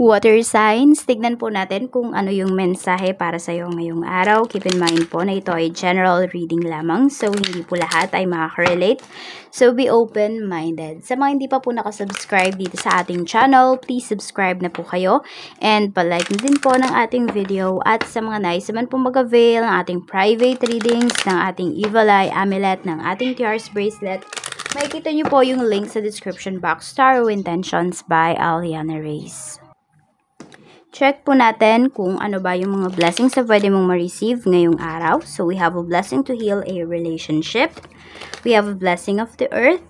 Water signs, tignan po natin kung ano yung mensahe para sa iyo ngayong araw. Keep in mind po na ito ay general reading lamang, so hindi po lahat ay makaka-relate. So be open-minded. Sa mga hindi pa po nakasubscribe dito sa ating channel, please subscribe na po kayo. And palike na din po ng ating video. At sa mga nais naman po mag-avail ng ating private readings, ng ating Evil Eye Amulet, ng ating TRS Bracelet, makikita nyo po yung link sa description box. Tarot Intentions by Aliana Reyes. Check po natin kung ano ba yung mga blessings na pwede mong ma-receive ngayong araw. So, we have a blessing to heal a relationship. We have a blessing of the earth.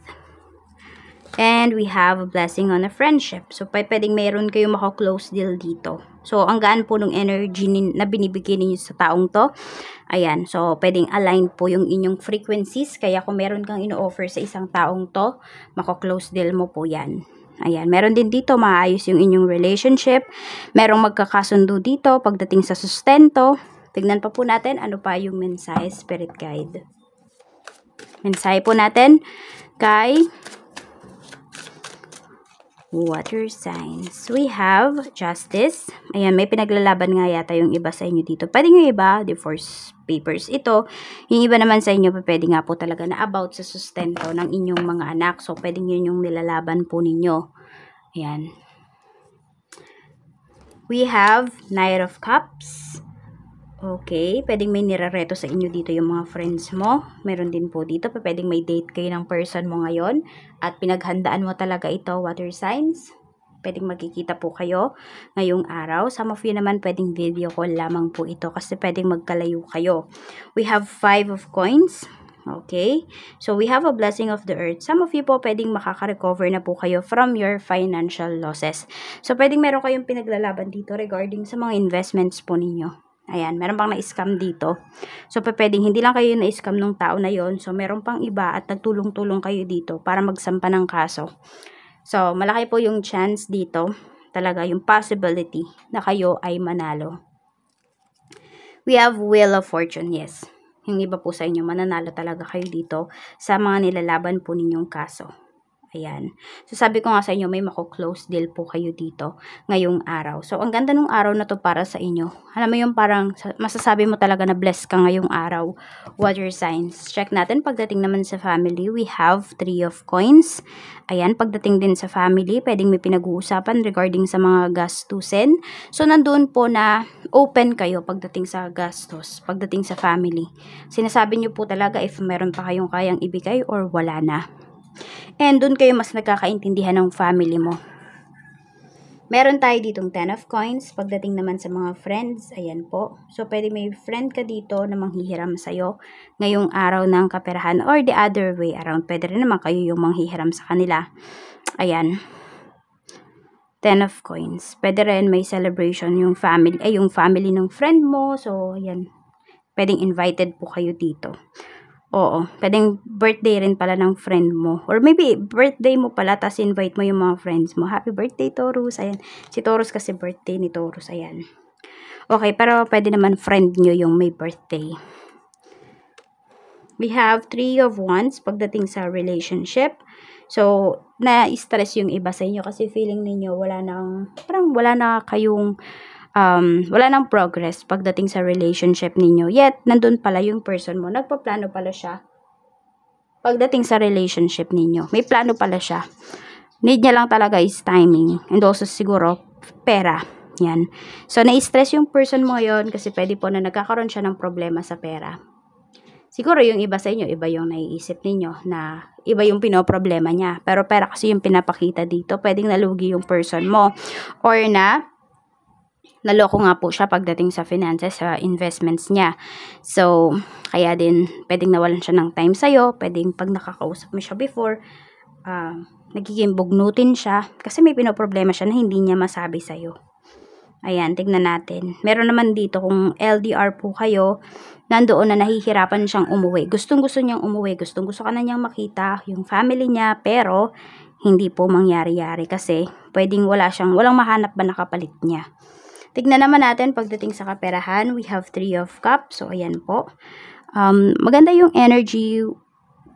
And we have a blessing on a friendship. So, pwedeng mayroon kayong mako-close deal dito. So, ang gaan po ng energy na binibigay ninyo sa taong to. Ayan. So, pwedeng align po yung inyong frequencies. Kaya kung meron kang ino-offer sa isang taong to, mako-close deal mo po yan. Ayan, meron din dito maayos yung inyong relationship. Merong magkakasundo dito pagdating sa sustento. Tignan pa po natin ano pa yung mensahe, spirit guide. Mensahe po natin kay water signs. We have justice. Ayan, may pinaglalaban nga yata yung iba sa inyo dito. Pwede yung iba, divorce papers ito. Yung iba naman sa inyo, pwede nga po talaga na about sa sustento ng inyong mga anak. So, pwedeng yun yung nilalaban po ninyo. Ayan. We have Knight of Cups. Okay, pwedeng may nirareto sa inyo dito yung mga friends mo. Meron din po dito, pwedeng may date kayo ng person mo ngayon at pinaghandaan mo talaga ito, water signs. Pwedeng magkikita po kayo ngayong araw. Some of you naman pwedeng video call lamang po ito kasi pwedeng magkalayo kayo. We have 5 of coins. Okay. So, we have a blessing of the earth. Some of you po pwedeng makaka-recover na po kayo from your financial losses. So, pwedeng meron kayong pinaglalaban dito regarding sa mga investments po ninyo. Ayan, meron pang na-scam dito. So, pwedeng hindi lang kayo na-scam ng tao na yon. So, meron pang iba at nagtulong-tulong kayo dito para magsampa ng kaso. So, malaki po yung chance dito, talaga yung possibility na kayo ay manalo. We have Wheel of Fortune, yes. Yung iba po sa inyo, mananalo talaga kayo dito sa mga nilalaban po ninyong kaso. Ayan. So, sabi ko nga sa inyo, may mako-close deal po kayo dito ngayong araw. So, ang ganda ng araw na to para sa inyo. Alam mo yung parang masasabi mo talaga na blessed ka ngayong araw. Water signs. Check natin. Pagdating naman sa family, we have 3 of coins. Ayan. Pagdating din sa family, pwedeng may pinag-uusapan regarding sa mga gastusin. So, nandun po na open kayo pagdating sa gastos, pagdating sa family. Sinasabi nyo po talaga if meron pa kayong kayang ibigay or wala na. And dun kayo mas nagkakaintindihan ng family mo. Meron tayo ditong 10 of coins. Pagdating naman sa mga friends, ayan po. So, pwede may friend ka dito na manghihiram sa'yo ngayong araw ng kaperahan or the other way around. Pwede rin naman kayo yung manghihiram sa kanila. Ayan. 10 of coins. Pwede rin may celebration yung family ng friend mo. So, ayan. Pwedeng invited po kayo dito. Oo, pwedeng birthday rin pala ng friend mo. Or maybe, birthday mo pala, tas invite mo yung mga friends mo. Happy birthday, Taurus. Ayan. Si Taurus kasi birthday ni Taurus. Ayan. Okay, pero pwede naman friend nyo yung may birthday. We have 3 of Wands pagdating sa relationship. So, na-stress yung iba sa inyo kasi feeling ninyo parang wala na kayong wala nang progress pagdating sa relationship ninyo. Yet, nandun pala yung person mo. Nagpaplano pala siya pagdating sa relationship ninyo. May plano pala siya. Need niya lang talaga is timing. And also, siguro, pera. Yan. So, na-stress yung person mo ngayon kasi pwede po na nagkakaroon siya ng problema sa pera. Siguro yung iba sa inyo, iba yung naiisip ninyo na iba yung pinoproblema niya. Pero pera kasi yung pinapakita dito. Pwedeng nalugi yung person mo. Or naloko nga po siya pagdating sa finances, sa investments niya. So, kaya din, pwedeng nawalan siya ng time sa'yo. Pwedeng pag nakakausap mo siya before, nagiging bugnutin siya. Kasi may pinoproblema siya na hindi niya masabi sa'yo. Ayan, tignan natin. Meron naman dito, kung LDR po kayo, nandoon na nahihirapan siyang umuwi. Gustong-gusto niyang umuwi. Gustong-gusto ka na niyang makita yung family niya. Pero, hindi po mangyari-yari kasi pwedeng walang mahanap ba na kapalit niya. Tignan naman natin pagdating sa kaperahan, we have 3 of Cups. So, ayan po. Maganda yung energy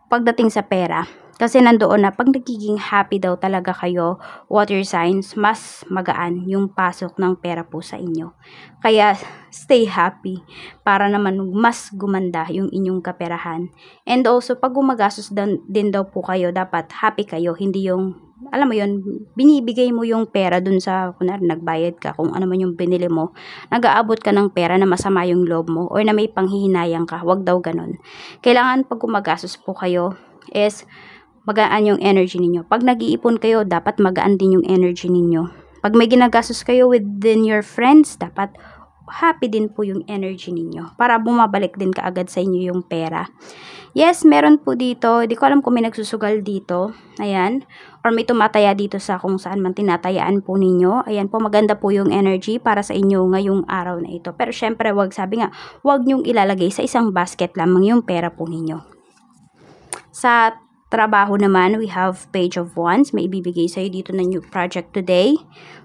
pagdating sa pera. Kasi nandoon na pag nagiging happy daw talaga kayo, water signs, mas magaan yung pasok ng pera po sa inyo. Kaya stay happy para naman mas gumanda yung inyong kaperahan. And also pag gumagastos din daw po kayo, dapat happy kayo, hindi yung alam mo yun, binibigay mo yung pera dun sa, kunwari nagbayad ka, kung ano man yung binili mo, nag-aabot ka ng pera na masama yung loob mo or na may panghihinayang ka, wag daw ganun. Kailangan pag gumagastos po kayo is magaan yung energy ninyo. Pag nag-iipon kayo, dapat magaan din yung energy ninyo. Pag may ginagastos kayo within your friends, dapat happy din po yung energy ninyo para bumabalik din kaagad sa inyo yung pera. Yes, meron po dito. Di ko alam kung may nagsusugal dito. Ayan. Or may tumataya dito sa kung saan man tinatayaan po ninyo. Ayan po, maganda po yung energy para sa inyo ngayong araw na ito. Pero syempre, sabi nga, wag nyong ilalagay sa isang basket lamang yung pera po ninyo. Sa trabaho naman, we have Page of Wands. May ibibigay sa'yo dito na new project today.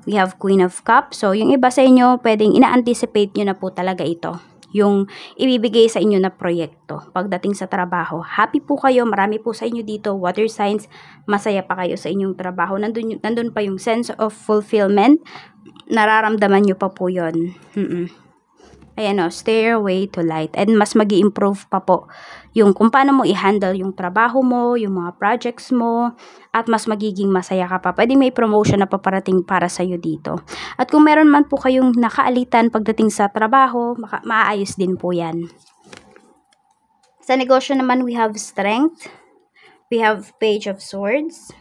We have Queen of Cups. So, yung iba sa inyo, pwedeng ina-anticipate nyo na po talaga ito. Yung ibibigay sa inyo na proyekto pagdating sa trabaho. Happy po kayo, marami po sa inyo dito, water signs, masaya pa kayo sa inyong trabaho. Nandun pa yung sense of fulfillment. Nararamdaman nyo pa po yun. Ayan o, stairway to light. And mas mag-i-improve pa po yung kung paano mo i-handle yung trabaho mo, yung mga projects mo, at mas magiging masaya ka pa. Pwede may promotion na paparating para sa'yo dito. At kung meron man po kayong nakaalitan pagdating sa trabaho, maayos din po yan. Sa negosyo naman, we have strength. We have Page of Swords.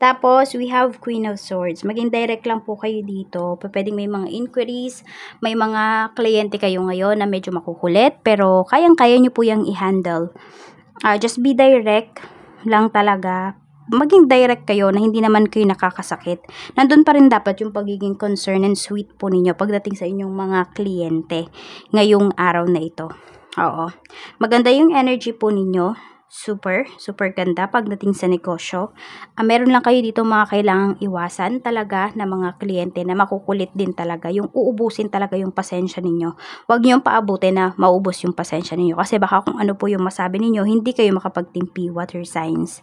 Tapos, we have Queen of Swords. Maging direct lang po kayo dito. Pwedeng may mga inquiries, may mga kliyente kayo ngayon na medyo makukulit, pero kayang-kaya nyo po yung i-handle. Just be direct lang talaga. Maging direct kayo na hindi naman kayo nakakasakit. Nandun pa rin dapat yung pagiging concern and sweet po ninyo pagdating sa inyong mga kliyente ngayong araw na ito. Oo. Maganda yung energy po ninyo. Super ganda pagdating sa negosyo. Meron lang kayo dito mga kailangang iwasan talaga na mga kliyente na makukulit din talaga. Yung uubusin talaga yung pasensya ninyo. Huwag nyo paabutin na maubos yung pasensya ninyo. Kasi baka kung ano po yung masabi ninyo, hindi kayo makapagtimpi, water signs.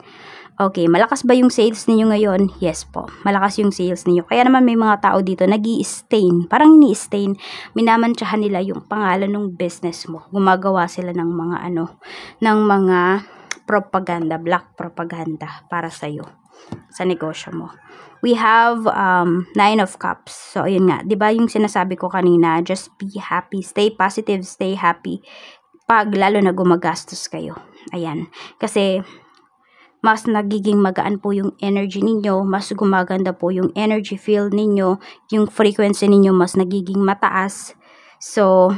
Okay, malakas ba yung sales ninyo ngayon? Yes po, malakas yung sales ninyo. Kaya naman may mga tao dito nag-i-stain. Parang ini-stain, minamantsahan nila yung pangalan ng business mo. Gumagawa sila ng mga ng mga propaganda, black propaganda para sa'yo, sa negosyo mo. We have 9 of Cups. So, ayun nga, 'di ba yung sinasabi ko kanina, just be happy, stay positive, stay happy. Pag lalo na gumagastos kayo. Ayan. Kasi mas nagiging magaan po yung energy ninyo, mas gumaganda po yung energy field ninyo, yung frequency ninyo mas nagiging mataas. So,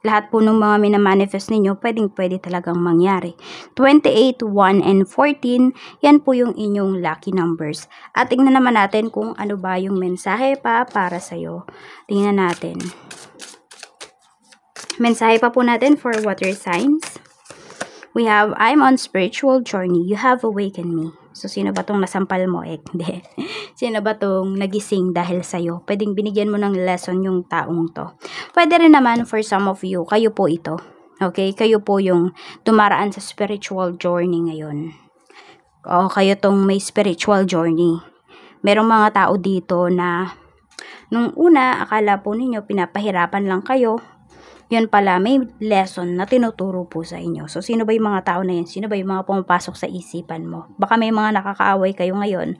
lahat po ng mga minamanifest ninyo, pwede talagang mangyari. 28, 1, and 14, yan po yung inyong lucky numbers. At tingnan naman natin kung ano ba yung mensahe pa para sa'yo. Tingnan natin. Mensahe pa po natin for water signs. We have, I'm on spiritual journey. You have awakened me. So, sino ba tong nasampal mo? Hindi. Sino ba tong nagising dahil sa'yo? Pwedeng binigyan mo ng lesson yung taong to. Pwede rin naman for some of you, kayo po ito. Okay? Kayo po yung tumaraan sa spiritual journey ngayon. O, kayo tong may spiritual journey. Merong mga tao dito na nung una, akala po ninyo pinapahirapan lang kayo. Yun pala, may lesson na tinuturo po sa inyo. So, sino ba yung mga tao na yun? Sino ba yung mga pumapasok sa isipan mo? Baka may mga nakakaaway kayo ngayon.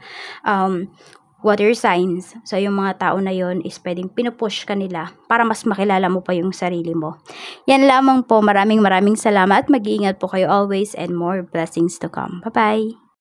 Water signs. So, yung mga tao na yun is pwedeng pinupush ka nila para mas makilala mo pa yung sarili mo. Yan lamang po. Maraming salamat. Mag-iingat po kayo always and more blessings to come. Bye-bye!